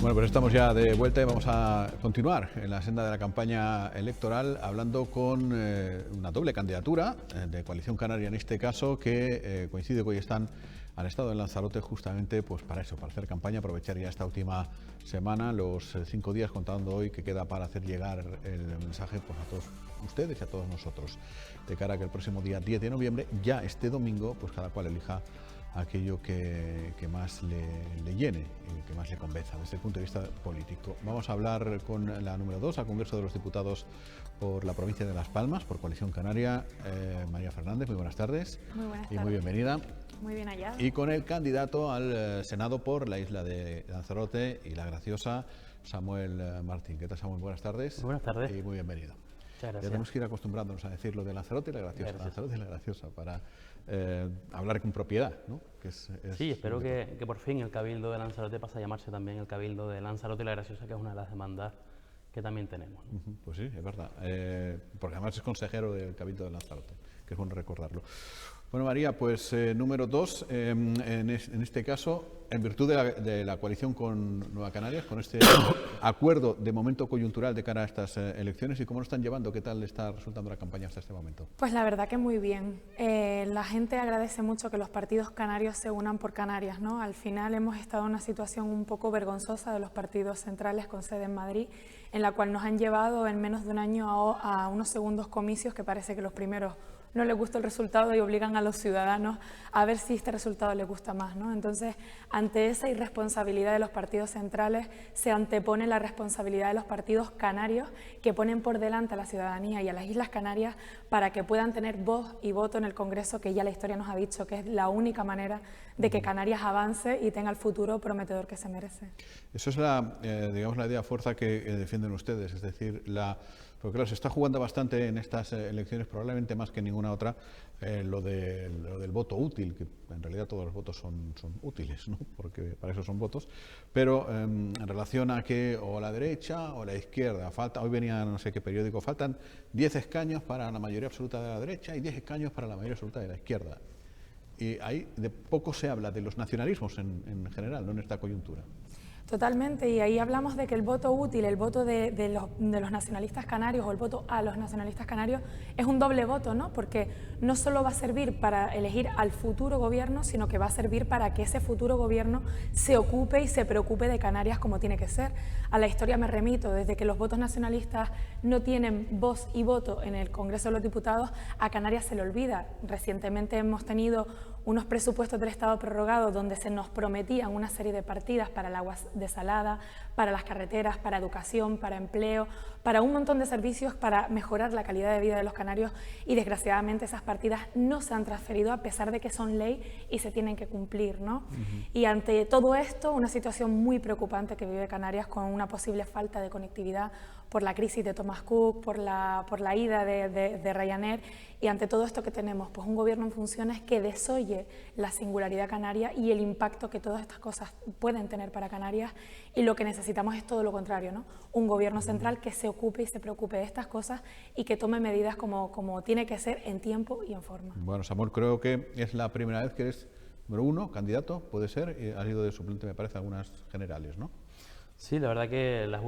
Bueno, pues estamos ya de vuelta y vamos a continuar en la senda de la campaña electoral hablando con una doble candidatura de Coalición Canaria en este caso, que coincide que hoy han estado en Lanzarote justamente pues para eso, para hacer campaña, aprovechar ya esta última semana, los 5 días contando hoy que queda para hacer llegar el mensaje pues, a todos ustedes y a todos nosotros, de cara a que el próximo día 10 de noviembre, ya este domingo, pues cada cual elija aquello que más le llene y que más le convenza desde el punto de vista político. Vamos a hablar con la número 2 al Congreso de los Diputados por la provincia de Las Palmas, por Coalición Canaria, María Fernández. Muy buenas tardes. Muy buenas tardes. Y muy bienvenida. Muy bien hallado. Y con el candidato al Senado por la isla de Lanzarote y La Graciosa, Samuel Martín. ¿Qué tal, Samuel? Buenas tardes. Buenas tardes. Y muy bienvenido. Muchas gracias. Ya tenemos que ir acostumbrándonos a decirlo de Lanzarote y La Graciosa. Gracias. Lanzarote y La Graciosa, para hablar con propiedad, ¿no? Sí, espero que por fin el Cabildo de Lanzarote pase a llamarse también el Cabildo de Lanzarote y La Graciosa, que es una de las demandas que también tenemos, ¿no? Pues sí, es verdad, porque además es consejero del Cabildo de Lanzarote, que es bueno recordarlo. Bueno, María, pues número 2, en este caso, en virtud de la coalición con Nueva Canarias, con este acuerdo de momento coyuntural de cara a estas elecciones, ¿y cómo lo están llevando? ¿Qué tal está resultando la campaña hasta este momento? Pues la verdad que muy bien. La gente agradece mucho que los partidos canarios se unan por Canarias, ¿no? Al final hemos estado en una situación un poco vergonzosa de los partidos centrales con sede en Madrid, en la cual nos han llevado en menos de un año a unos segundos comicios que parece que los primeros no les gusta el resultado y obligan a los ciudadanos a ver si este resultado les gusta más, ¿no? Entonces, ante esa irresponsabilidad de los partidos centrales, se antepone la responsabilidad de los partidos canarios que ponen por delante a la ciudadanía y a las Islas Canarias para que puedan tener voz y voto en el Congreso, que ya la historia nos ha dicho que es la única manera de que Canarias avance y tenga el futuro prometedor que se merece. Eso es digamos, la idea fuerza que defienden ustedes, es decir, porque claro, se está jugando bastante en estas elecciones, probablemente más que en ninguna otra, lo del voto útil, que en realidad todos los votos son útiles, ¿no? Porque para eso son votos, pero en relación a que o la derecha o la izquierda, hoy venía no sé qué periódico, faltan 10 escaños para la mayoría absoluta de la derecha y 10 escaños para la mayoría absoluta de la izquierda. Y ahí de poco se habla de los nacionalismos en general, no en esta coyuntura. Totalmente, y ahí hablamos de que el voto útil, el voto de los nacionalistas canarios o el voto a los nacionalistas canarios es un doble voto, ¿no? Porque no solo va a servir para elegir al futuro gobierno, sino que va a servir para que ese futuro gobierno se ocupe y se preocupe de Canarias como tiene que ser. A la historia me remito, desde que los votos nacionalistas no tienen voz y voto en el Congreso de los Diputados, a Canarias se le olvida. Recientemente hemos tenido unos presupuestos del Estado prorrogados donde se nos prometían una serie de partidas para el agua desalada, para las carreteras, para educación, para empleo, para un montón de servicios para mejorar la calidad de vida de los canarios, y desgraciadamente esas partidas no se han transferido a pesar de que son ley y se tienen que cumplir, ¿no? Y ante todo esto, una situación muy preocupante que vive Canarias con una posible falta de conectividad por la crisis de Thomas Cook, por la ida de Ryanair, y ante todo esto que tenemos, pues un gobierno en funciones que desoye la singularidad canaria y el impacto que todas estas cosas pueden tener para Canarias, y lo que necesitamos es todo lo contrario, ¿no? Un gobierno central que se ocupe y se preocupe de estas cosas y que tome medidas como tiene que ser en tiempo y en forma. Bueno, Samuel, creo que es la primera vez que eres número 1, candidato, puede ser, y has ido de suplente, me parece, algunas generales, ¿no? Sí, la verdad que las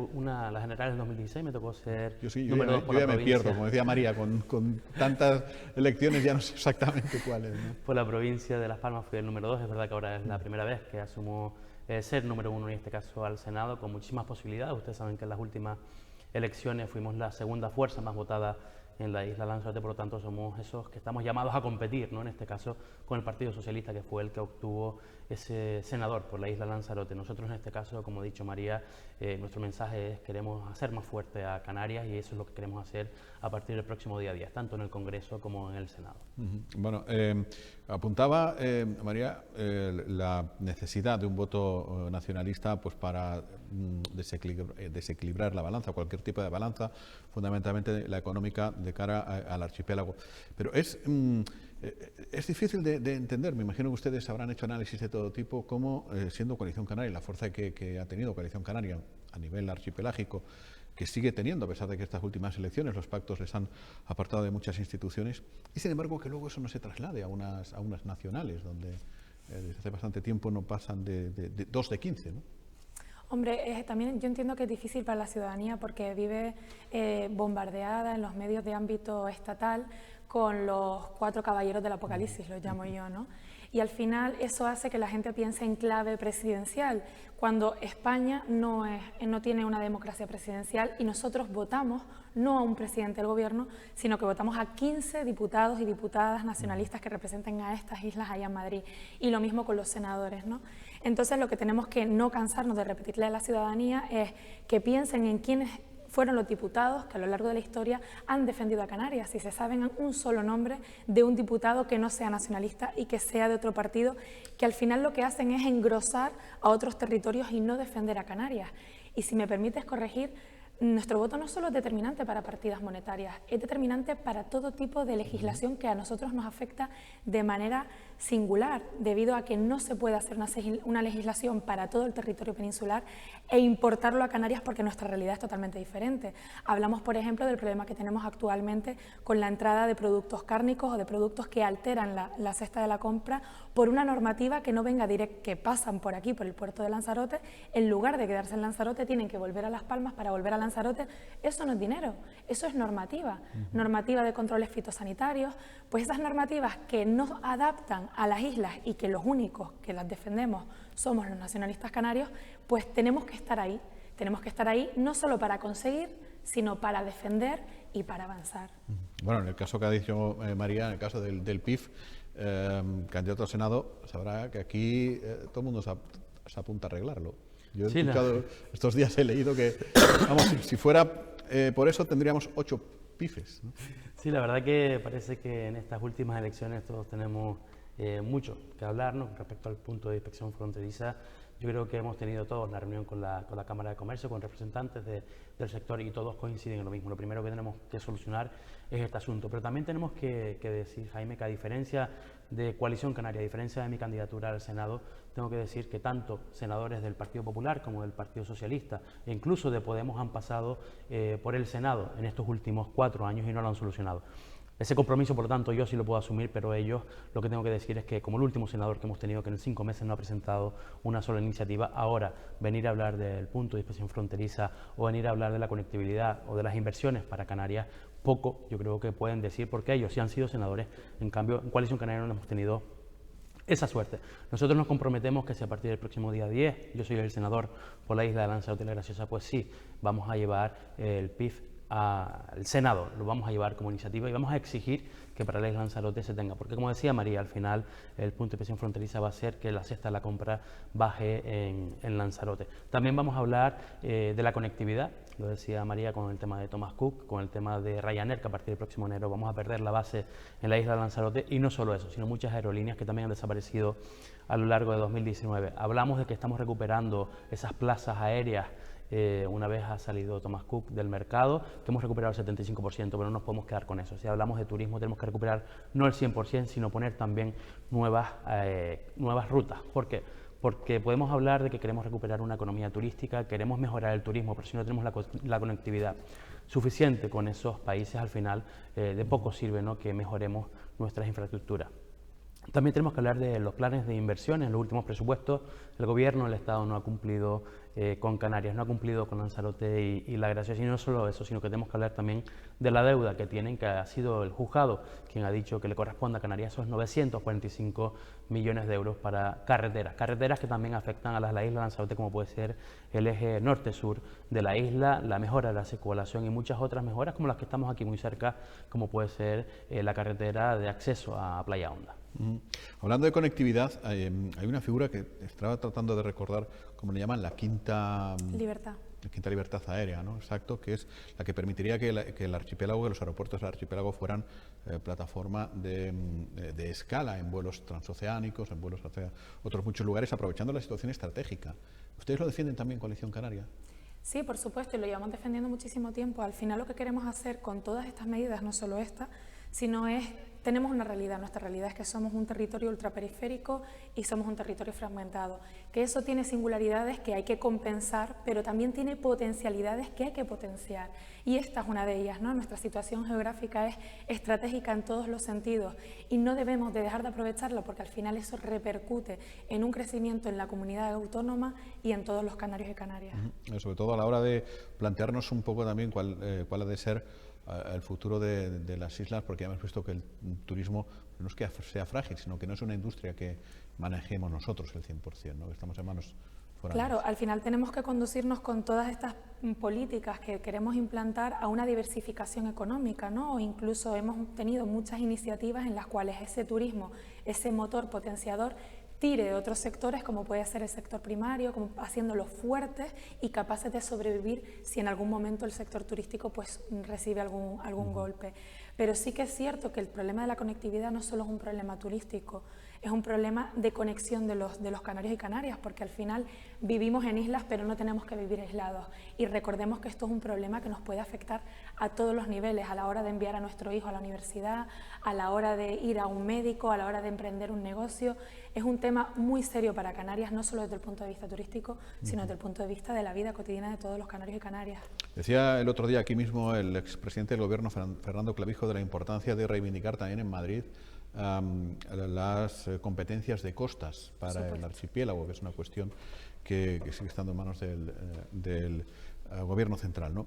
generales del 2016 me tocó ser yo número 2 por yo la ya me provincia. pierdo, como decía María, con tantas elecciones ya no sé exactamente cuáles, ¿no? Por la provincia de Las Palmas fui el número 2, es verdad que ahora es la primera vez que asumo ser número 1 en este caso al Senado, con muchísimas posibilidades. Ustedes saben que en las últimas elecciones fuimos la segunda fuerza más votada en la isla Lanzarote, por lo tanto somos esos que estamos llamados a competir, ¿no? En este caso con el Partido Socialista, que fue el que obtuvo ese senador por la isla Lanzarote. Nosotros en este caso, como ha dicho María, nuestro mensaje es: queremos hacer más fuerte a Canarias, y eso es lo que queremos hacer a partir del próximo día 10, tanto en el Congreso como en el Senado. Bueno, apuntaba María la necesidad de un voto nacionalista pues para desequilibrar la balanza, cualquier tipo de balanza, fundamentalmente la económica, de cara al archipiélago. Pero es difícil de entender, me imagino que ustedes habrán hecho análisis de todo tipo, cómo siendo Coalición Canaria, la fuerza que ha tenido Coalición Canaria a nivel archipelágico, que sigue teniendo, a pesar de que estas últimas elecciones los pactos les han apartado de muchas instituciones, y sin embargo que luego eso no se traslade a unas nacionales, donde desde hace bastante tiempo no pasan de 2 de 15, ¿no? Hombre, también yo entiendo que es difícil para la ciudadanía porque vive bombardeada en los medios de ámbito estatal con los 4 caballeros del apocalipsis, los llamo yo, ¿no? Y al final eso hace que la gente piense en clave presidencial, cuando España no tiene una democracia presidencial y nosotros votamos no a un presidente del gobierno, sino que votamos a 15 diputados y diputadas nacionalistas que representen a estas islas allá en Madrid. Y lo mismo con los senadores, ¿no? Entonces lo que tenemos que no cansarnos de repetirle a la ciudadanía es que piensen en quiénes fueron los diputados que a lo largo de la historia han defendido a Canarias, si se saben un solo nombre de un diputado que no sea nacionalista y que sea de otro partido, que al final lo que hacen es engrosar a otros territorios y no defender a Canarias. Y si me permites corregir, nuestro voto no solo es determinante para partidas monetarias, es determinante para todo tipo de legislación que a nosotros nos afecta de manera singular, debido a que no se puede hacer una legislación para todo el territorio peninsular e importarlo a Canarias porque nuestra realidad es totalmente diferente. Hablamos, por ejemplo, del problema que tenemos actualmente con la entrada de productos cárnicos o de productos que alteran la cesta de la compra por una normativa que no venga directa, que pasan por aquí, por el puerto de Lanzarote, en lugar de quedarse en Lanzarote tienen que volver a Las Palmas para volver a Lanzarote. Eso no es dinero, eso es normativa, normativa de controles fitosanitarios. Pues esas normativas que no adaptan a las islas y que los únicos que las defendemos somos los nacionalistas canarios, pues tenemos que estar ahí no solo para conseguir, sino para defender y para avanzar. Bueno, en el caso que ha dicho María, en el caso del PIF, candidato al Senado, sabrá que aquí todo el mundo se apunta a arreglarlo. Yo he escuchado, estos días he leído que, vamos, si fuera por eso tendríamos 8 PIFes, ¿no? Sí, la verdad que parece que en estas últimas elecciones todos tenemos mucho que hablarnos respecto al punto de inspección fronteriza. Yo creo que hemos tenido todos la reunión con la Cámara de Comercio, con representantes del sector, y todos coinciden en lo mismo. Lo primero que tenemos que solucionar es este asunto. Pero también tenemos que decir, Jaime, que a diferencia de Coalición Canaria, a diferencia de mi candidatura al Senado, tengo que decir que tanto senadores del Partido Popular como del Partido Socialista, e incluso de Podemos, han pasado por el Senado en estos últimos 4 años y no lo han solucionado. Ese compromiso, por lo tanto, yo sí lo puedo asumir, pero ellos, lo que tengo que decir es que, como el último senador que hemos tenido, que en 5 meses no ha presentado una sola iniciativa, ahora venir a hablar del punto de inspección fronteriza o venir a hablar de la conectividad o de las inversiones para Canarias, poco yo creo que pueden decir, porque ellos sí han sido senadores. En cambio, en Coalición Canaria no hemos tenido esa suerte. Nosotros nos comprometemos que si a partir del próximo día 10 yo soy el senador por la isla de Lanzarote y La Graciosa, pues sí, vamos a llevar el PIF al Senado, lo vamos a llevar como iniciativa y vamos a exigir que para la isla de Lanzarote se tenga, porque como decía María, al final el punto de inspección fronteriza va a ser que la cesta de la compra baje en Lanzarote. También vamos a hablar de la conectividad, lo decía María con el tema de Thomas Cook, con el tema de Ryanair, que a partir del próximo enero vamos a perder la base en la isla de Lanzarote, y no solo eso, sino muchas aerolíneas que también han desaparecido a lo largo de 2019. Hablamos de que estamos recuperando esas plazas aéreas una vez ha salido Thomas Cook del mercado, que hemos recuperado el 75%, pero no nos podemos quedar con eso. Si hablamos de turismo, tenemos que recuperar no el 100%, sino poner también nuevas rutas. ¿Por qué? Porque podemos hablar de que queremos recuperar una economía turística, queremos mejorar el turismo, pero si no tenemos la conectividad suficiente con esos países, al final de poco sirve, ¿no?, que mejoremos nuestras infraestructuras. También tenemos que hablar de los planes de inversiones. En los últimos presupuestos el Gobierno, el Estado, no ha cumplido con Canarias, no ha cumplido con Lanzarote y La Graciosa. Y no solo eso, sino que tenemos que hablar también de la deuda que tienen, que ha sido el juzgado quien ha dicho que le corresponde a Canarias esos 945 millones de euros para carreteras que también afectan a la isla de Lanzarote, como puede ser el eje norte-sur de la isla, la mejora de la circulación y muchas otras mejoras como las que estamos aquí muy cerca, como puede ser la carretera de acceso a Playa Honda. Hablando de conectividad, hay una figura que estaba tratando de recordar, como le llaman, la quinta libertad. La quinta libertad aérea, ¿no? Exacto, que es la que permitiría que el archipiélago, que los aeropuertos del archipiélago fueran plataforma de escala en vuelos transoceánicos, en vuelos hacia otros muchos lugares, aprovechando la situación estratégica. ¿Ustedes lo defienden también, Coalición Canaria? Sí, por supuesto, y lo llevamos defendiendo muchísimo tiempo. Al final lo que queremos hacer con todas estas medidas, no solo esta, sino tenemos una realidad. Nuestra realidad es que somos un territorio ultraperiférico y somos un territorio fragmentado, que eso tiene singularidades que hay que compensar, pero también tiene potencialidades que hay que potenciar. Y esta es una de ellas, ¿no? Nuestra situación geográfica es estratégica en todos los sentidos y no debemos de dejar de aprovecharla, porque al final eso repercute en un crecimiento en la comunidad autónoma y en todos los canarios y canarias. Sobre todo a la hora de plantearnos un poco también cuál ha de ser el futuro de las islas, porque ya hemos visto que el turismo no es que sea frágil, sino que no es una industria que manejemos nosotros el 100%, ¿no? Que estamos en manos foráneas. Claro, al final tenemos que conducirnos con todas estas políticas que queremos implantar a una diversificación económica, ¿no? O incluso hemos tenido muchas iniciativas en las cuales ese turismo, ese motor potenciador, tire de otros sectores, como puede ser el sector primario, como haciéndolos fuertes y capaces de sobrevivir si en algún momento el sector turístico pues recibe algún golpe. Pero sí que es cierto que el problema de la conectividad no solo es un problema turístico, es un problema de conexión de los canarios y canarias, porque al final vivimos en islas pero no tenemos que vivir aislados. Y recordemos que esto es un problema que nos puede afectar a todos los niveles, a la hora de enviar a nuestro hijo a la universidad, a la hora de ir a un médico, a la hora de emprender un negocio. Es un tema muy serio para Canarias, no solo desde el punto de vista turístico, sino desde el punto de vista de la vida cotidiana de todos los canarios y canarias. Decía el otro día aquí mismo el expresidente del Gobierno, Fernando Clavijo, de la importancia de reivindicar también en Madrid las competencias de costas para el archipiélago, que es una cuestión que sigue estando en manos del Gobierno central, ¿no?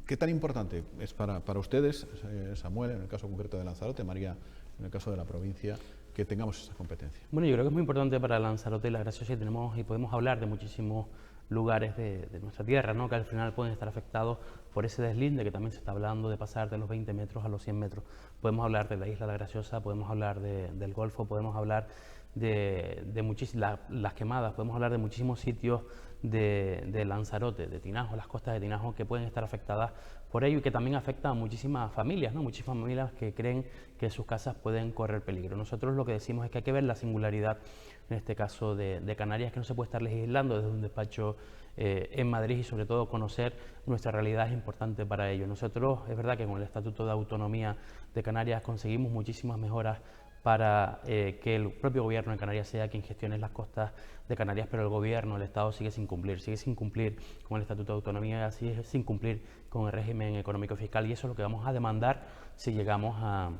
¿Qué tan importante es para ustedes, Samuel, en el caso concreto de Lanzarote, María, en el caso de la provincia, que tengamos esa competencia? Bueno, yo creo que es muy importante para Lanzarote y La Graciosa, y podemos hablar de muchísimos lugares de nuestra tierra, ¿no? Que al final pueden estar afectados por ese deslinde, que también se está hablando de pasar de los 20 metros a los 100 metros. Podemos hablar de la isla La Graciosa, podemos hablar del Golfo, podemos hablar de las quemadas, podemos hablar de muchísimos sitios de Lanzarote, de Tinajo, las costas de Tinajo, que pueden estar afectadas por ello y que también afecta a muchísimas familias, ¿no? Muchísimas familias que creen que sus casas pueden correr peligro. Nosotros lo que decimos es que hay que ver la singularidad, en este caso de Canarias, que no se puede estar legislando desde un despacho en Madrid, y sobre todo conocer nuestra realidad es importante para ello. Nosotros, es verdad que con el Estatuto de Autonomía de Canarias conseguimos muchísimas mejoras para que el propio gobierno de Canarias sea quien gestione las costas de Canarias, pero el gobierno, el Estado sigue sin cumplir con el Estatuto de Autonomía, y así es sin cumplir con el régimen económico y fiscal, y eso es lo que vamos a demandar si llegamos a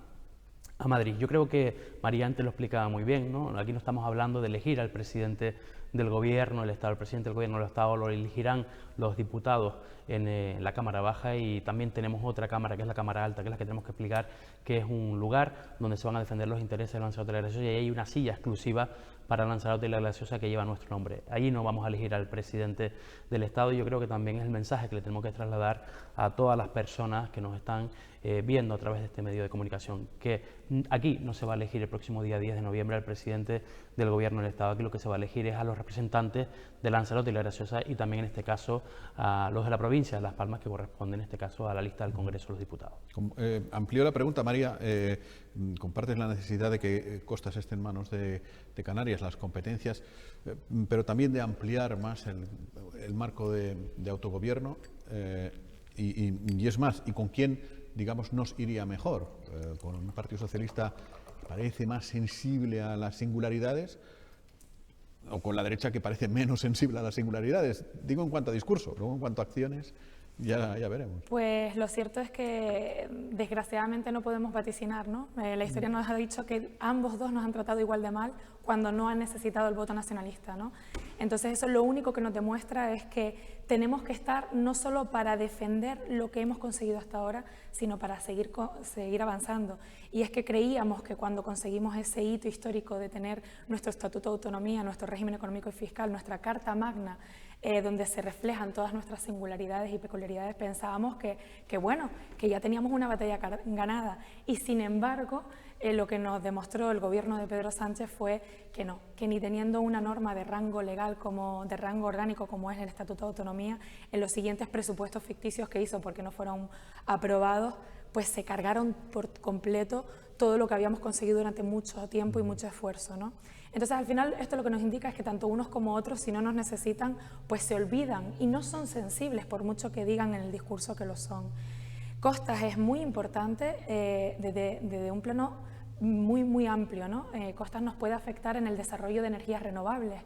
Madrid. Yo creo que María antes lo explicaba muy bien, ¿no? Aquí no estamos hablando de elegir al presidente del gobierno, el Estado, el presidente del gobierno del Estado lo elegirán los diputados en la Cámara Baja, y también tenemos otra Cámara, que es la Cámara Alta, que es la que tenemos que explicar, que es un lugar donde se van a defender los intereses de Lanzarote y La Graciosa, y hay una silla exclusiva para Lanzarote y La Graciosa que lleva nuestro nombre. Allí no vamos a elegir al presidente del Estado, y yo creo que también es el mensaje que le tenemos que trasladar a todas las personas que nos están viendo a través de este medio de comunicación, que aquí no se va a elegir el próximo día 10 de noviembre al presidente del gobierno del Estado. Aquí lo que se va a elegir es a los representantes de Lanzarote y La Graciosa, y también en este caso a los de la provincia de Las Palmas, que corresponden en este caso a la lista del Congreso de los Diputados. Amplío la pregunta, María. ¿Compartes la necesidad de que costas estén en manos de Canarias, las competencias, pero también de ampliar más el marco de autogobierno? Y es más, ¿y con quién, digamos, nos iría mejor? ¿Con un Partido Socialista que parece más sensible a las singularidades, o con la derecha que parece menos sensible a las singularidades? Digo en cuanto a discurso, luego en cuanto a acciones ya veremos. Pues lo cierto es que desgraciadamente no podemos vaticinar, ¿no? La historia nos ha dicho que ambos dos nos han tratado igual de mal cuando no han necesitado el voto nacionalista, ¿no? Entonces eso lo único que nos demuestra es que tenemos que estar no solo para defender lo que hemos conseguido hasta ahora, sino para seguir avanzando. Y es que creíamos que cuando conseguimos ese hito histórico de tener nuestro Estatuto de Autonomía, nuestro régimen económico y fiscal, nuestra Carta Magna, donde se reflejan todas nuestras singularidades y peculiaridades, pensábamos que ya teníamos una batalla ganada. Y sin embargo, lo que nos demostró el gobierno de Pedro Sánchez fue que no, que ni teniendo una norma de rango legal, de rango orgánico como es el Estatuto de Autonomía, en los siguientes presupuestos ficticios que hizo porque no fueron aprobados, pues se cargaron por completo todo lo que habíamos conseguido durante mucho tiempo y mucho esfuerzo, ¿no? Entonces, al final, esto lo que nos indica es que tanto unos como otros, si no nos necesitan, pues se olvidan y no son sensibles, por mucho que digan en el discurso que lo son. Costas es muy importante desde un plano muy amplio, ¿no? Costas nos puede afectar en el desarrollo de energías renovables,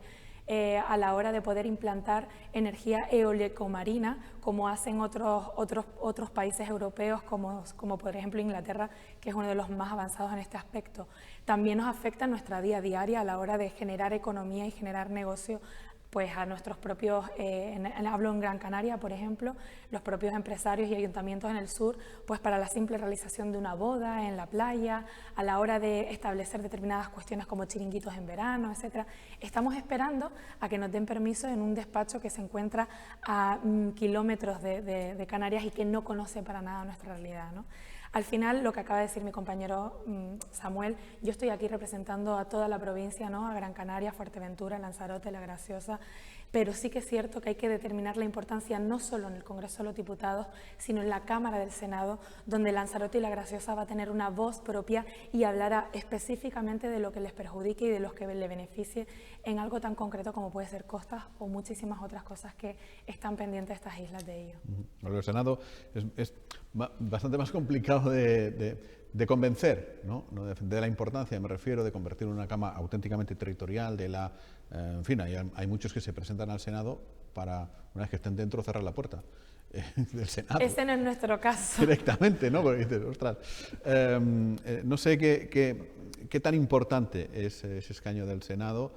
a la hora de poder implantar energía eólico-marina, como hacen otros países europeos, como por ejemplo Inglaterra, que es uno de los más avanzados en este aspecto. También nos afecta en nuestra vida diaria a la hora de generar economía y generar negocio, pues a nuestros propios, hablo en Gran Canaria, por ejemplo, los propios empresarios y ayuntamientos en el sur, pues para la simple realización de una boda en la playa, a la hora de establecer determinadas cuestiones como chiringuitos en verano, etc. Estamos esperando a que nos den permiso en un despacho que se encuentra a kilómetros de Canarias y que no conoce para nada nuestra realidad, ¿no? Al final, lo que acaba de decir mi compañero Samuel, yo estoy aquí representando a toda la provincia, ¿no? A Gran Canaria, Fuerteventura, Lanzarote, La Graciosa, pero sí que es cierto que hay que determinar la importancia no solo en el Congreso de los Diputados, sino en la Cámara del Senado, donde Lanzarote y La Graciosa va a tener una voz propia y hablará específicamente de lo que les perjudique y de lo que le beneficie en algo tan concreto como puede ser Costas o muchísimas otras cosas que están pendientes de estas islas de ello. El Senado es bastante más complicado de convencer, ¿no? De la importancia, me refiero, de convertir una Cámara auténticamente territorial, en fin, hay muchos que se presentan al Senado para, una vez que estén dentro, cerrar la puerta del Senado. Ese no es nuestro caso. Directamente, ¿no? Porque dices, ostras, no sé qué tan importante es ese escaño del Senado,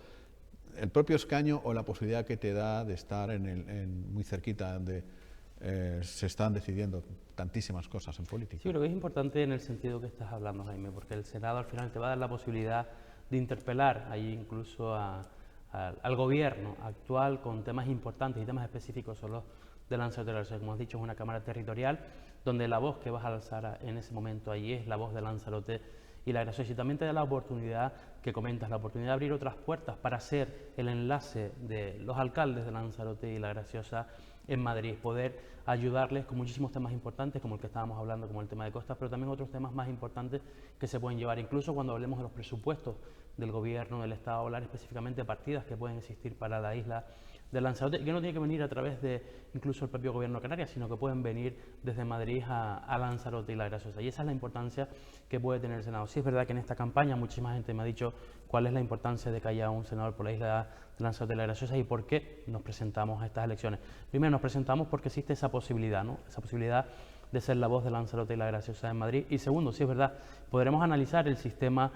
el propio escaño o la posibilidad que te da de estar muy cerquita donde se están decidiendo tantísimas cosas en política. Sí, creo que es importante en el sentido que estás hablando, Jaime, porque el Senado al final te va a dar la posibilidad de interpelar ahí incluso al gobierno actual con temas importantes y temas específicos solo de Lanzarote. Como has dicho, es una Cámara territorial donde la voz que vas a alzar en ese momento allí es la voz de Lanzarote y La Graciosa, y también te da la oportunidad que comentas, la oportunidad de abrir otras puertas para ser el enlace de los alcaldes de Lanzarote y La Graciosa en Madrid, poder ayudarles con muchísimos temas importantes como el que estábamos hablando, como el tema de Costas, pero también otros temas más importantes que se pueden llevar, incluso cuando hablemos de los presupuestos del gobierno, del Estado, hablar específicamente de partidas que pueden existir para la isla de Lanzarote, y que no tiene que venir a través de incluso el propio gobierno de Canarias, sino que pueden venir desde Madrid a Lanzarote y La Graciosa. Y esa es la importancia que puede tener el Senado. Sí es verdad que en esta campaña muchísima gente me ha dicho cuál es la importancia de que haya un senador por la isla de Lanzarote y La Graciosa y por qué nos presentamos a estas elecciones. Primero nos presentamos porque existe esa posibilidad, ¿no? Esa posibilidad de ser la voz de Lanzarote y La Graciosa en Madrid. Y segundo, sí es verdad, podremos analizar el sistema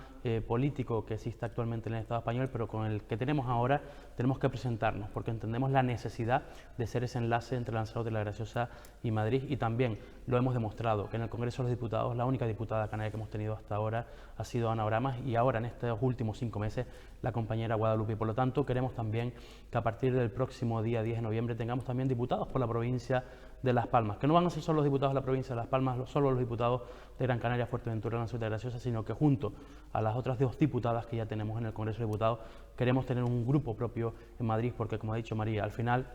político que existe actualmente en el Estado español, pero con el que tenemos ahora tenemos que presentarnos, porque entendemos la necesidad de ser ese enlace entre Lanzarote, La Graciosa y Madrid, y también lo hemos demostrado, que en el Congreso de los Diputados la única diputada canaria que hemos tenido hasta ahora ha sido Ana Bramas, y ahora en estos últimos 5 meses la compañera Guadalupe. Y por lo tanto queremos también que a partir del próximo día 10 de noviembre tengamos también diputados por la provincia de Las Palmas, que no van a ser solo los diputados de la provincia de Las Palmas, solo los diputados de Gran Canaria, Fuerteventura, Lanzarote y Graciosa, sino que junto a las otras 2 diputadas que ya tenemos en el Congreso de Diputados, queremos tener un grupo propio en Madrid, porque como ha dicho María, al final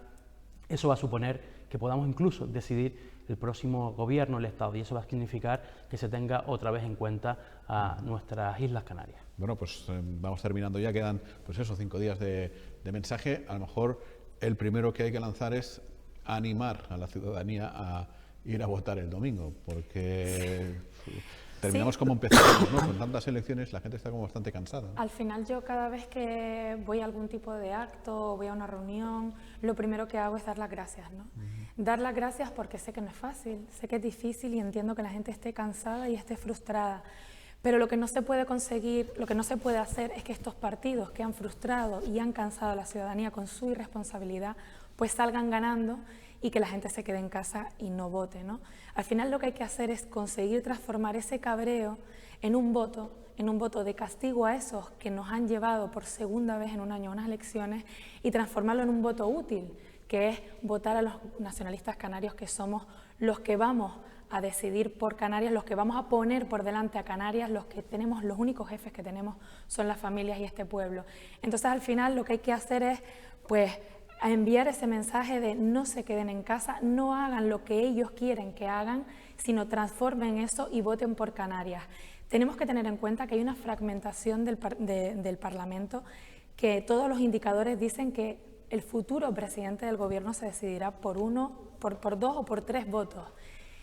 eso va a suponer que podamos incluso decidir el próximo gobierno del Estado, y eso va a significar que se tenga otra vez en cuenta a nuestras Islas Canarias. Bueno, pues vamos terminando ya, quedan pues eso, 5 días de mensaje. A lo mejor el primero que hay que lanzar es animar a la ciudadanía a ir a votar el domingo, porque terminamos como empezamos, ¿no? Con tantas elecciones la gente está como bastante cansada, ¿no? Al final yo cada vez que voy a algún tipo de acto o voy a una reunión, lo primero que hago es dar las gracias, ¿no? Dar las gracias porque sé que no es fácil, sé que es difícil y entiendo que la gente esté cansada y esté frustrada. Pero lo que no se puede conseguir, lo que no se puede hacer es que estos partidos que han frustrado y han cansado a la ciudadanía con su irresponsabilidad, pues salgan ganando y que la gente se quede en casa y no vote, ¿no? Al final lo que hay que hacer es conseguir transformar ese cabreo en un voto de castigo a esos que nos han llevado por segunda vez en un año a unas elecciones, y transformarlo en un voto útil, que es votar a los nacionalistas canarios, que somos los que vamos a decidir por Canarias, los que vamos a poner por delante a Canarias, los únicos jefes que tenemos son las familias y este pueblo. Entonces al final lo que hay que hacer es pues a enviar ese mensaje de no se queden en casa, no hagan lo que ellos quieren que hagan, sino transformen eso y voten por Canarias. Tenemos que tener en cuenta que hay una fragmentación del Parlamento, que todos los indicadores dicen que el futuro presidente del gobierno se decidirá por 1, por 2 o por 3 votos.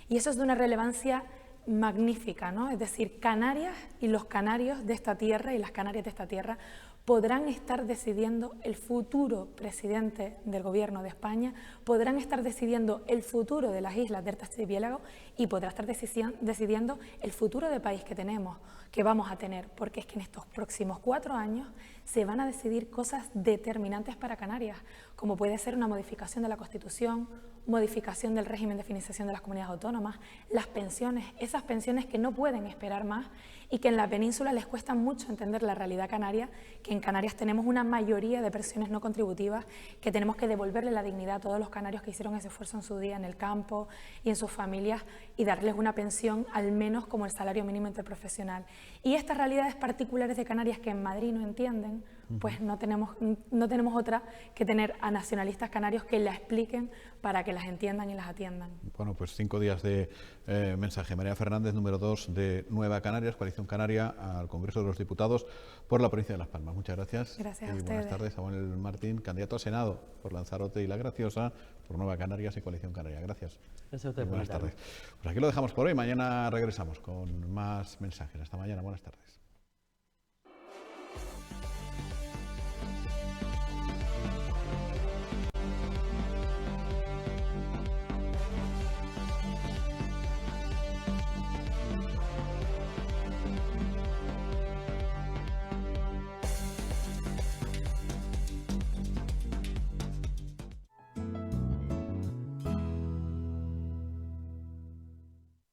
Y eso es de una relevancia magnífica, ¿no? Es decir, Canarias y los canarios de esta tierra y las canarias de esta tierra podrán estar decidiendo el futuro presidente del Gobierno de España, podrán estar decidiendo el futuro de las islas del archipiélago y podrá estar decidiendo el futuro de país que tenemos, que vamos a tener, porque es que en estos próximos 4 años se van a decidir cosas determinantes para Canarias, como puede ser una modificación de la Constitución, modificación del régimen de financiación de las comunidades autónomas, las pensiones, esas pensiones que no pueden esperar más y que en la península les cuesta mucho entender la realidad canaria, que en Canarias tenemos una mayoría de pensiones no contributivas, que tenemos que devolverle la dignidad a todos los canarios que hicieron ese esfuerzo en su día en el campo y en sus familias y darles una pensión al menos como el salario mínimo interprofesional. Y estas realidades particulares de Canarias que en Madrid no entienden, pues no tenemos otra que tener a nacionalistas canarios que la expliquen para que las entiendan y las atiendan. Bueno, pues 5 días de mensaje. María Fernández, número 2 de Nueva Canarias, Coalición Canaria, al Congreso de los Diputados por la provincia de Las Palmas. Muchas gracias. Gracias a y ustedes. buenas tardes. Samuel Martín, candidato al Senado por Lanzarote y La Graciosa, por Nueva Canarias y Coalición Canaria. Gracias. Gracias a usted. Buenas tardes. Pues aquí lo dejamos por hoy. Mañana regresamos con más mensajes. Hasta mañana. Buenas tardes.